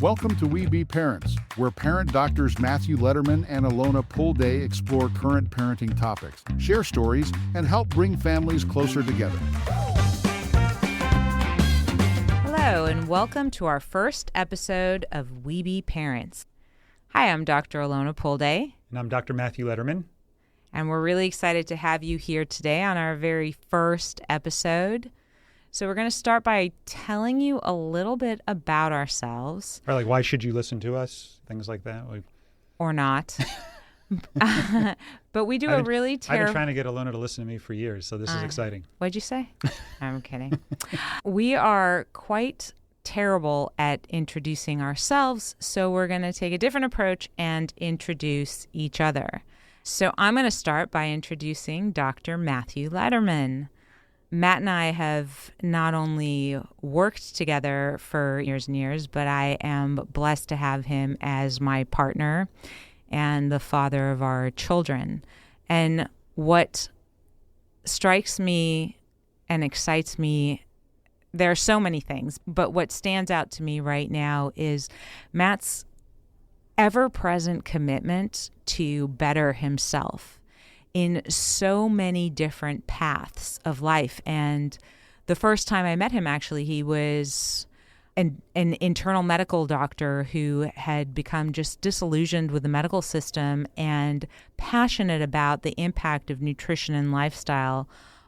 Welcome to webe Parents, where parent doctors Matthew Lederman and Alona Polde explore current parenting topics, share stories, and help bring families closer together. Hello, and welcome to our first episode of webe Parents. Hi, I'm Dr. Alona Polde. And I'm Dr. Matthew Lederman. And we're really excited to have you here today on our very first episode. So we're going to start by telling you a little bit about ourselves. Or like, why should you listen to us? Things like that. Or not. But we do a really I've terrible... been trying to get Alona to listen to me for years, so this is exciting. What'd you say? I'm kidding. We are quite terrible at introducing ourselves, so we're going to take a different approach and introduce each other. So I'm going to start by introducing Dr. Matthew Lederman. Matt and I have not only worked together for years and years, but I am blessed to have him as my partner and the father of our children. And what strikes me and excites me, there are so many things, but what stands out to me right now is Matt's ever-present commitment to better himself in so many different paths of life. And the first time I met him, actually, he was an internal medical doctor who had become just disillusioned with the medical system and passionate about the impact of nutrition and lifestyle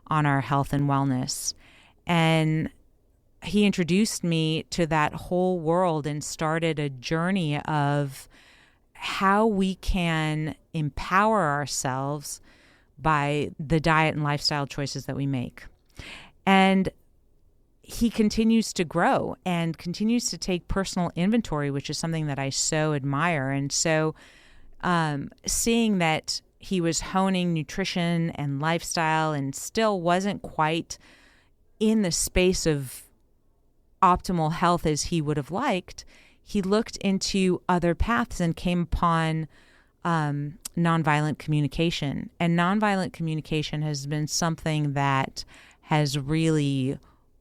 on our health and wellness. And he introduced me to that whole world and started a journey of how we can empower ourselves by the diet and lifestyle choices that we make. And he continues to grow and continues to take personal inventory, which is something that I so admire. And so seeing that he was honing nutrition and lifestyle and still wasn't quite in the space of optimal health as he would have liked, he looked into other paths and came upon nonviolent communication. And nonviolent communication has been something that has really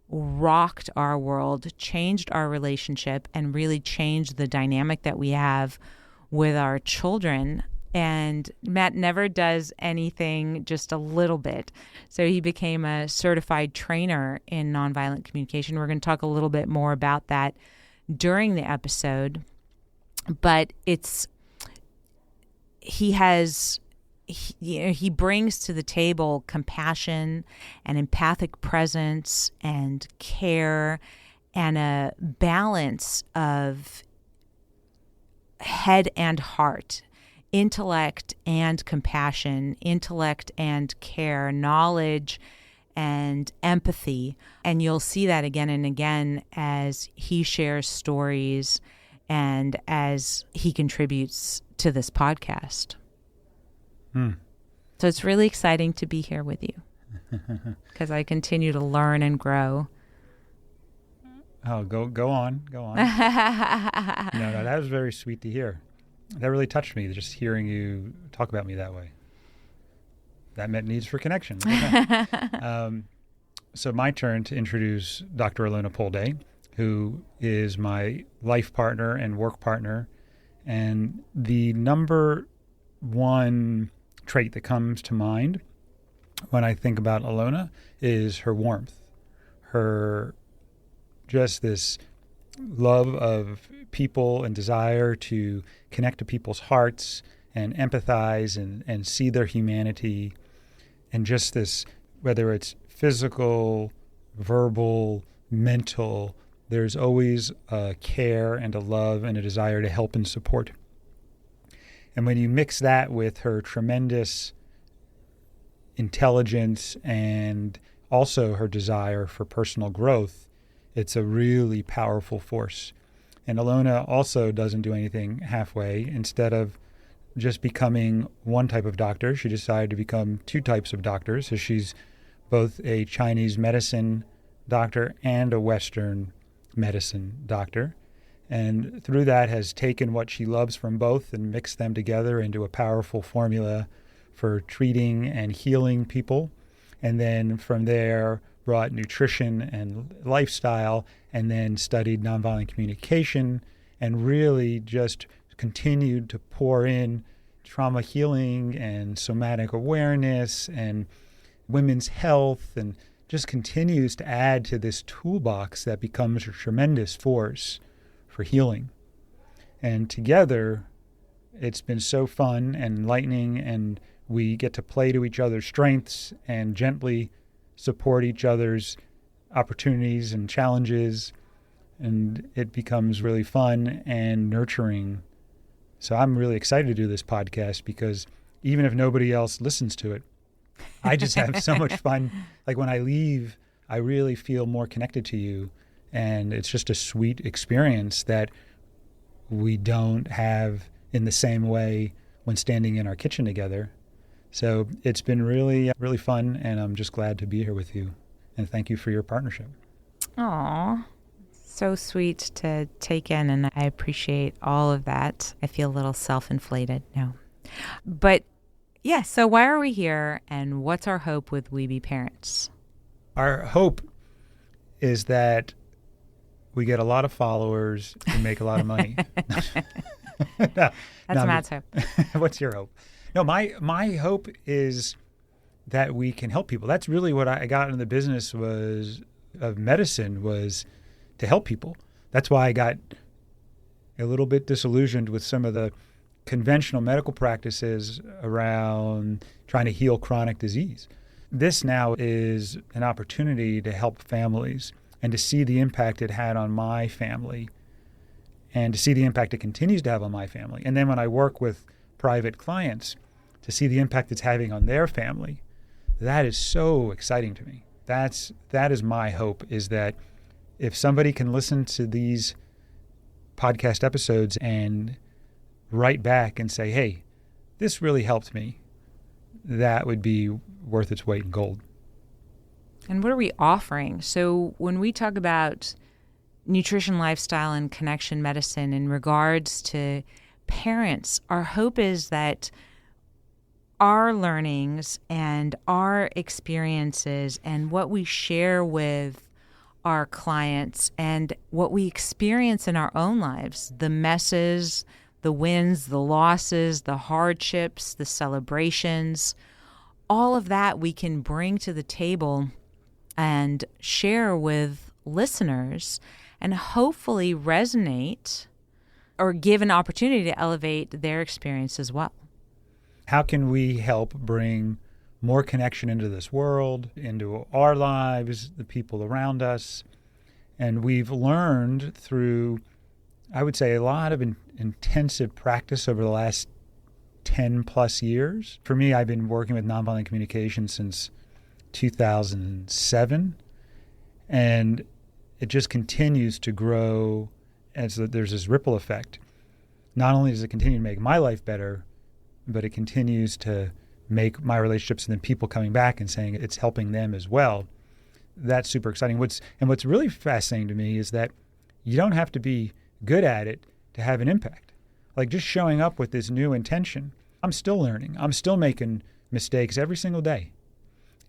rocked our world, changed our relationship, and really changed the dynamic that we have with our children. And Matt never does anything just a little bit. So he became a certified trainer in nonviolent communication. We're going to talk a little bit more about that during the episode. But he brings to the table compassion and empathic presence and care and a balance of head and heart, intellect and compassion, intellect and care, knowledge and empathy. And you'll see that again and again as he shares stories and as he contributes to this podcast. So it's really exciting to be here with you because I continue to learn and grow. Oh, go on. No, that was very sweet to hear. That really touched me, just hearing you talk about me that way. That meant needs for connection. So my turn to introduce Dr. Alona Polde, who is my life partner and work partner. And the number one trait that comes to mind when I think about Alona is her warmth, her just this love of people and desire to connect to people's hearts and empathize and see their humanity, and just this, whether it's physical, verbal, mental, there's always a care and a love and a desire to help and support. And when you mix that with her tremendous intelligence and also her desire for personal growth, it's a really powerful force. And Alona also doesn't do anything halfway. Instead of just becoming one type of doctor, she decided to become two types of doctors. So she's both a Chinese medicine doctor and a Western medicine doctor. And through that has taken what she loves from both and mixed them together into a powerful formula for treating and healing people. And then from there brought nutrition and lifestyle, and then studied nonviolent communication and really just continued to pour in trauma healing and somatic awareness and women's health, and just continues to add to this toolbox that becomes a tremendous force for healing. And together, it's been so fun and enlightening, and we get to play to each other's strengths and gently support each other's opportunities and challenges, and it becomes really fun and nurturing. So I'm really excited to do this podcast, because even if nobody else listens to it, I just have so much fun. Like when I leave, I really feel more connected to you, and it's just a sweet experience that we don't have in the same way when standing in our kitchen together. So it's been really, really fun, and I'm just glad to be here with you. And thank you for your partnership. Aw, so sweet to take in, and I appreciate all of that. I feel a little self-inflated now. But yeah, so why are we here, and what's our hope with webe parents? Our hope is that we get a lot of followers and make a lot of money. That's Matt's hope. What's your hope? No, my hope is that we can help people. That's really what I got in the business of medicine, was to help people. That's why I got a little bit disillusioned with some of the conventional medical practices around trying to heal chronic disease. This now is an opportunity to help families and to see the impact it had on my family, and to see the impact it continues to have on my family. And then when I work with private clients, to see the impact it's having on their family. That is so exciting to me. That is my hope, is that if somebody can listen to these podcast episodes and write back and say, hey, this really helped me, that would be worth its weight in gold. And what are we offering? So when we talk about nutrition, lifestyle, and connection medicine in regards to parents, our hope is that our learnings and our experiences and what we share with our clients and what we experience in our own lives, the messes, the wins, the losses, the hardships, the celebrations, all of that we can bring to the table and share with listeners and hopefully resonate or give an opportunity to elevate their experience as well. How can we help bring more connection into this world, into our lives, the people around us? And we've learned through, I would say, a lot of intensive practice over the last 10 plus years. For me, I've been working with nonviolent communication since 2007, and it just continues to grow as there's this ripple effect. Not only does it continue to make my life better, but it continues to make my relationships and then people coming back and saying it's helping them as well. That's super exciting. What's really fascinating to me is that you don't have to be good at it to have an impact. Like just showing up with this new intention, I'm still learning. I'm still making mistakes every single day.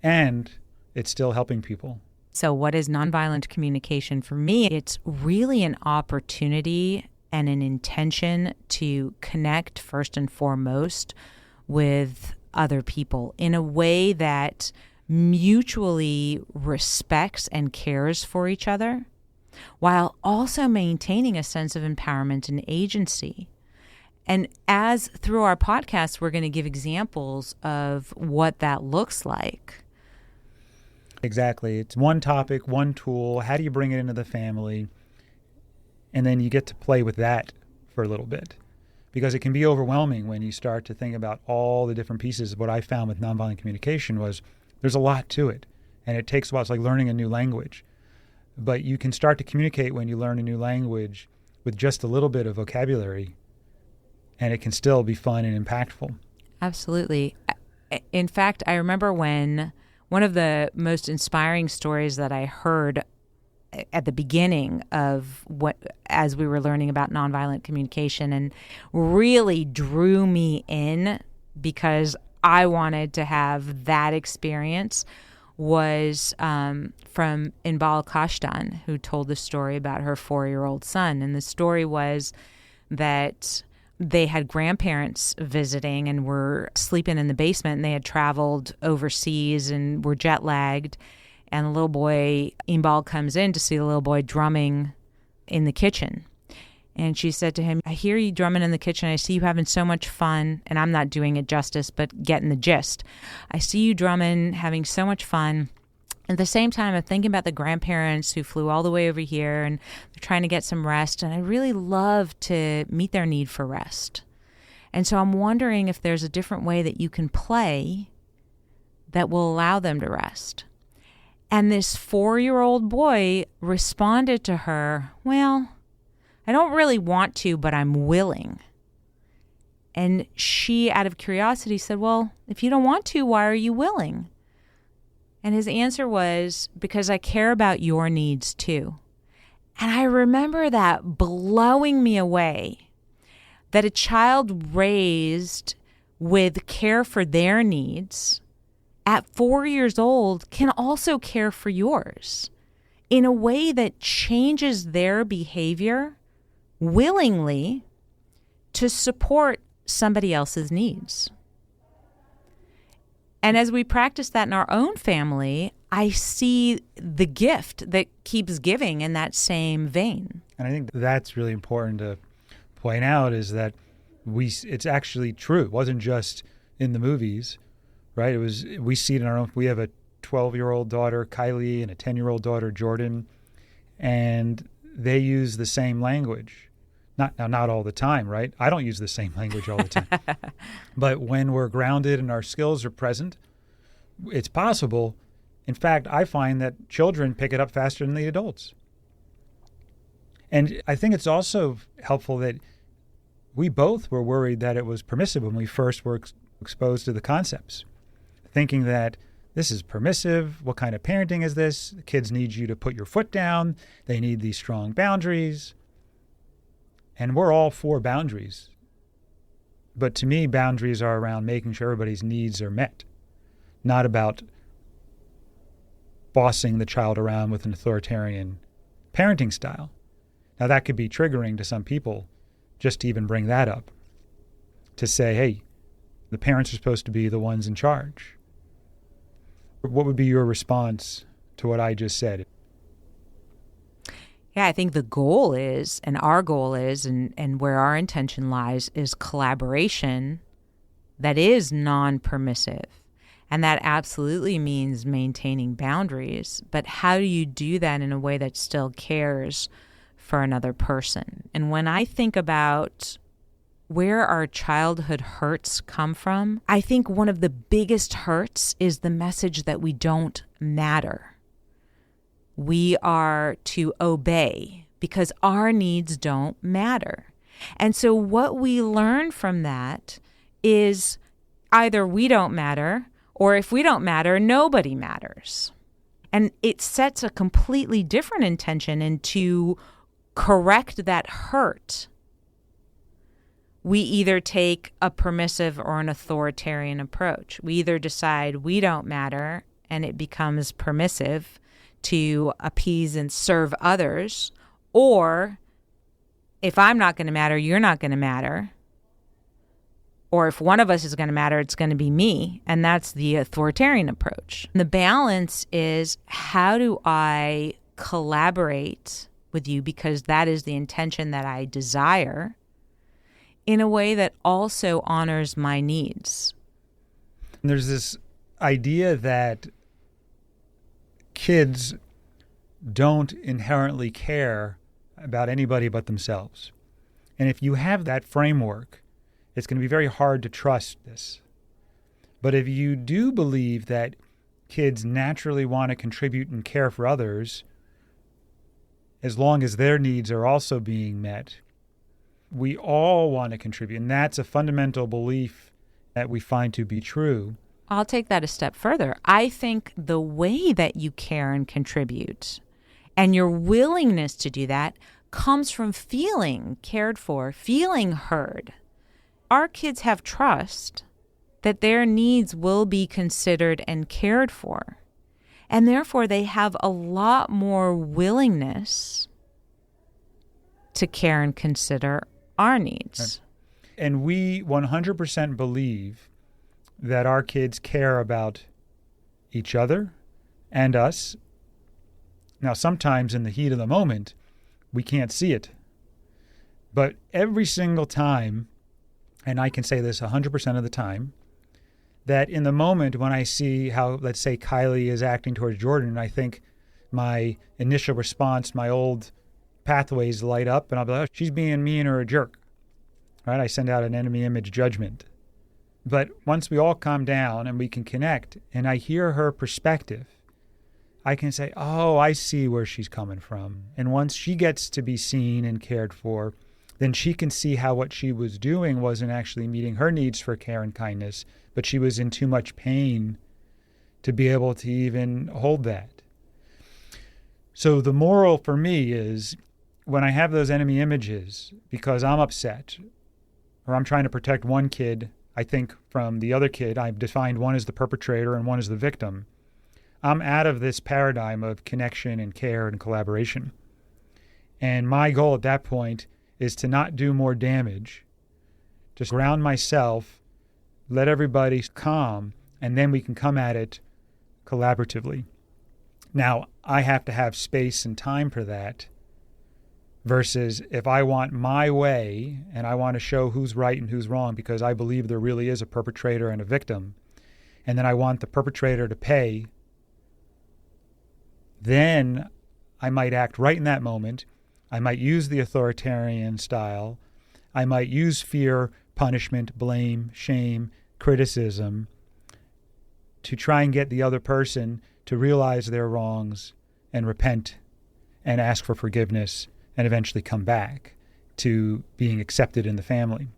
And it's still helping people. So what is nonviolent communication for me? It's really an opportunity and an intention to connect first and foremost with other people in a way that mutually respects and cares for each other, while also maintaining a sense of empowerment and agency. And as through our podcast, we're going to give examples of what that looks like. Exactly. It's one topic, one tool. How do you bring it into the family? And then you get to play with that for a little bit, because it can be overwhelming when you start to think about all the different pieces. What I found with nonviolent communication was there's a lot to it, and it takes a while. It's like learning a new language. But you can start to communicate when you learn a new language with just a little bit of vocabulary, and it can still be fun and impactful. Absolutely. In fact, I remember when one of the most inspiring stories that I heard at the beginning of as we were learning about nonviolent communication and really drew me in because I wanted to have that experience was from Inbal Kashtan, who told the story about her 4-year-old son. And the story was that they had grandparents visiting and were sleeping in the basement, and they had traveled overseas and were jet lagged. And the little boy, Inbal, comes in to see the little boy drumming in the kitchen. And she said to him, I hear you drumming in the kitchen. I see you having so much fun. And I'm not doing it justice, but getting the gist. I see you drumming, having so much fun. At the same time, I'm thinking about the grandparents who flew all the way over here and they're trying to get some rest. And I really love to meet their need for rest. And so I'm wondering if there's a different way that you can play that will allow them to rest. And this 4-year-old boy responded to her, well, I don't really want to, but I'm willing. And she, out of curiosity, said, well, if you don't want to, why are you willing? And his answer was, because I care about your needs too. And I remember that blowing me away, that a child raised with care for their needs at 4 years old can also care for yours in a way that changes their behavior willingly to support somebody else's needs. And as we practice that in our own family, I see the gift that keeps giving in that same vein. And I think that's really important to point out, is that it's actually true. It wasn't just in the movies, right? We see it in our own. We have a 12-year-old daughter, Kylie, and a 10-year-old daughter, Jordan, and they use the same language. Not all the time, right? I don't use the same language all the time. But when we're grounded and our skills are present, it's possible. In fact, I find that children pick it up faster than the adults. And I think it's also helpful that we both were worried that it was permissive when we first were exposed to the concepts, thinking that this is permissive. What kind of parenting is this? The kids need you to put your foot down. They need these strong boundaries. And we're all for boundaries. But to me, boundaries are around making sure everybody's needs are met, not about bossing the child around with an authoritarian parenting style. Now, that could be triggering to some people just to even bring that up, to say, hey, the parents are supposed to be the ones in charge. What would be your response to what I just said? Yeah, I think the goal is, and our goal is, and where our intention lies, is collaboration that is non-permissive. And that absolutely means maintaining boundaries. But how do you do that in a way that still cares for another person? And when I think about where our childhood hurts come from, I think one of the biggest hurts is the message that we don't matter. We are to obey because our needs don't matter. And so what we learn from that is either we don't matter, or if we don't matter, nobody matters. And it sets a completely different intention, and to correct that hurt, we either take a permissive or an authoritarian approach. We either decide we don't matter and it becomes permissive to appease and serve others, or if I'm not going to matter, you're not going to matter. Or if one of us is going to matter, it's going to be me. And that's the authoritarian approach. And the balance is, how do I collaborate with you, because that is the intention that I desire, in a way that also honors my needs? And there's this idea that kids don't inherently care about anybody but themselves. And if you have that framework, it's going to be very hard to trust this. But if you do believe that kids naturally want to contribute and care for others, as long as their needs are also being met, we all want to contribute. And that's a fundamental belief that we find to be true. I'll take that a step further. I think the way that you care and contribute, and your willingness to do that, comes from feeling cared for, feeling heard. Our kids have trust that their needs will be considered and cared for. And therefore, they have a lot more willingness to care and consider our needs. And we 100% believe that our kids care about each other and us. Now, sometimes in the heat of the moment, we can't see it. But every single time, and I can say this 100% of the time, that in the moment when I see how, let's say, Kylie is acting towards Jordan, I think my initial response, my old pathways light up, and I'll be like, oh, she's being mean or a jerk. Right? I send out an enemy image judgment. But once we all calm down and we can connect, and I hear her perspective, I can say, oh, I see where she's coming from. And once she gets to be seen and cared for, then she can see how what she was doing wasn't actually meeting her needs for care and kindness, but she was in too much pain to be able to even hold that. So the moral for me is when I have those enemy images, because I'm upset, or I'm trying to protect one kid, I think from the other kid, I've defined one as the perpetrator and one as the victim. I'm out of this paradigm of connection and care and collaboration. And my goal at that point is to not do more damage, just ground myself, let everybody calm, and then we can come at it collaboratively. Now, I have to have space and time for that, versus if I want my way and I want to show who's right and who's wrong because I believe there really is a perpetrator and a victim, and then I want the perpetrator to pay, then I might act right in that moment. I might use the authoritarian style. I might use fear, punishment, blame, shame, criticism to try and get the other person to realize their wrongs and repent and ask for forgiveness and eventually come back to being accepted in the family.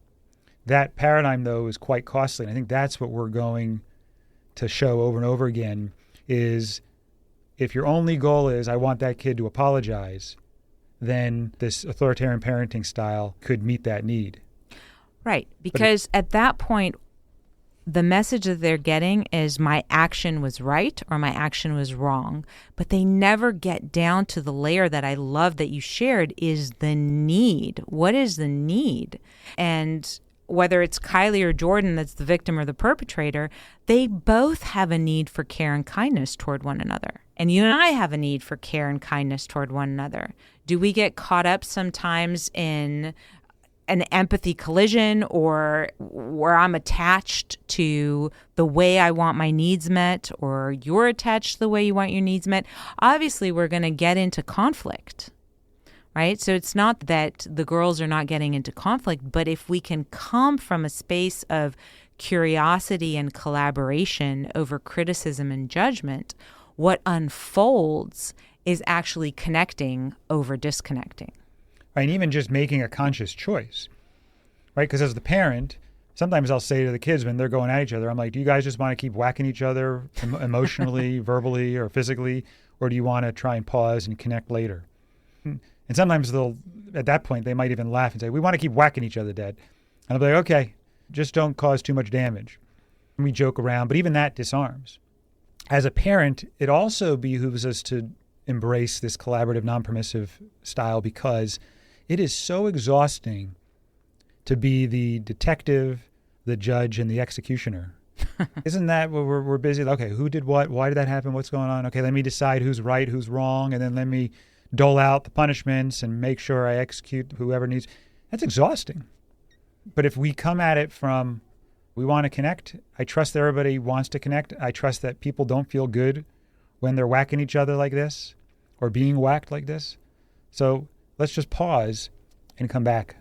That paradigm, though, is quite costly. And I think that's what we're going to show over and over again is if your only goal is, I want that kid to apologize, then this authoritarian parenting style could meet that need. Right. Because at that point, the message that they're getting is my action was right or my action was wrong. But they never get down to the layer that I love that you shared is the need. What is the need? And whether it's Kylie or Jordan that's the victim or the perpetrator, they both have a need for care and kindness toward one another. And you and I have a need for care and kindness toward one another. Do we get caught up sometimes in an empathy collision or where I'm attached to the way I want my needs met or you're attached to the way you want your needs met? Obviously, we're going to get into conflict. Right? So it's not that the girls are not getting into conflict, but if we can come from a space of curiosity and collaboration over criticism and judgment, what unfolds is actually connecting over disconnecting. Right, and even just making a conscious choice, right? Because as the parent, sometimes I'll say to the kids when they're going at each other, I'm like, do you guys just want to keep whacking each other emotionally, verbally, or physically, or do you want to try and pause and connect later? And sometimes they'll, at that point, they might even laugh and say, we want to keep whacking each other, Dad. And I'll be like, okay, just don't cause too much damage. And we joke around, but even that disarms. As a parent, it also behooves us to embrace this collaborative, non-permissive style because it is so exhausting to be the detective, the judge, and the executioner. Isn't that what we're busy? Okay, who did what? Why did that happen? What's going on? Okay, let me decide who's right, who's wrong, and then let me dole out the punishments and make sure I execute whoever needs. That's exhausting. But if we come at it from, we want to connect. I trust that everybody wants to connect. I trust that people don't feel good when they're whacking each other like this or being whacked like this. So let's just pause and come back.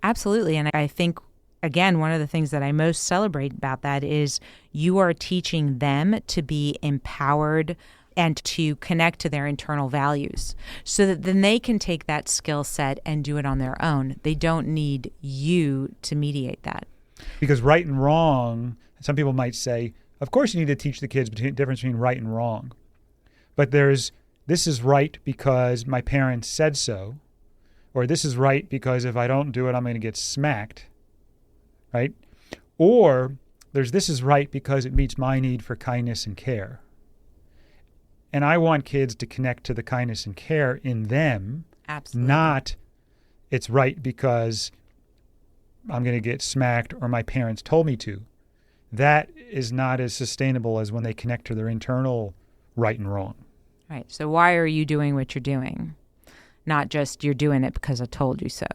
Absolutely. And I think, again, one of the things that I most celebrate about that is you are teaching them to be empowered and to connect to their internal values so that then they can take that skill set and do it on their own. They don't need you to mediate that. Because right and wrong, some people might say, of course you need to teach the kids the difference between right and wrong. But there's, this is right because my parents said so, or this is right because if I don't do it, I'm going to get smacked, right? Or there's this is right because it meets my need for kindness and care. And I want kids to connect to the kindness and care in them, Absolutely. not it's right because I'm going to get smacked or my parents told me to. That is not as sustainable as when they connect to their internal right and wrong. Right. So why are you doing what you're doing? Not just you're doing it because I told you so.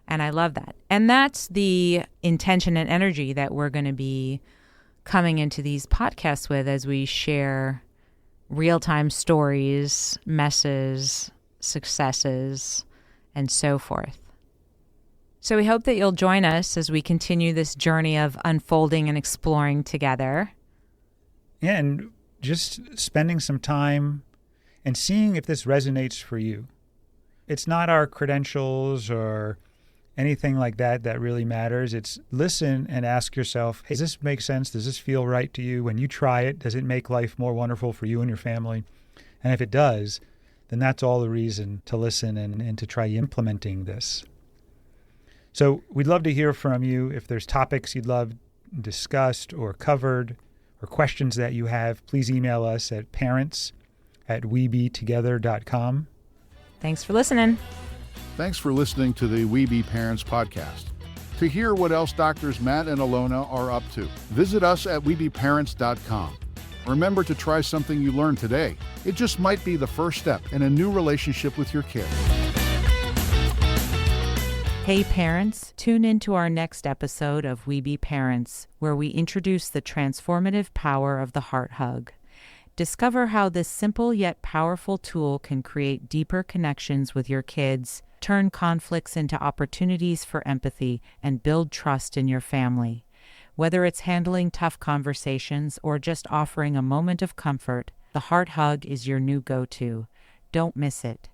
And I love that. And that's the intention and energy that we're going to be coming into these podcasts with as we share real-time stories, messes, successes, and so forth. So we hope that you'll join us as we continue this journey of unfolding and exploring together. And just spending some time and seeing if this resonates for you. It's not our credentials or anything like that that really matters. It's listen and ask yourself, hey, does this make sense? Does this feel right to you? When you try it, does it make life more wonderful for you and your family? And if it does, then that's all the reason to listen and to try implementing this. So we'd love to hear from you. If there's topics you'd love discussed or covered or questions that you have, please email us at parents@webetogether.com. Thanks for listening. Thanks for listening to the Webe Parents Podcast. To hear what else Doctors Matt and Alona are up to, visit us at webeparents.com. Remember to try something you learned today. It just might be the first step in a new relationship with your kid. Hey parents, tune into our next episode of Webe Parents, where we introduce the transformative power of the heart hug. Discover how this simple yet powerful tool can create deeper connections with your kids, turn conflicts into opportunities for empathy, and build trust in your family. Whether it's handling tough conversations or just offering a moment of comfort, the heart hug is your new go-to. Don't miss it.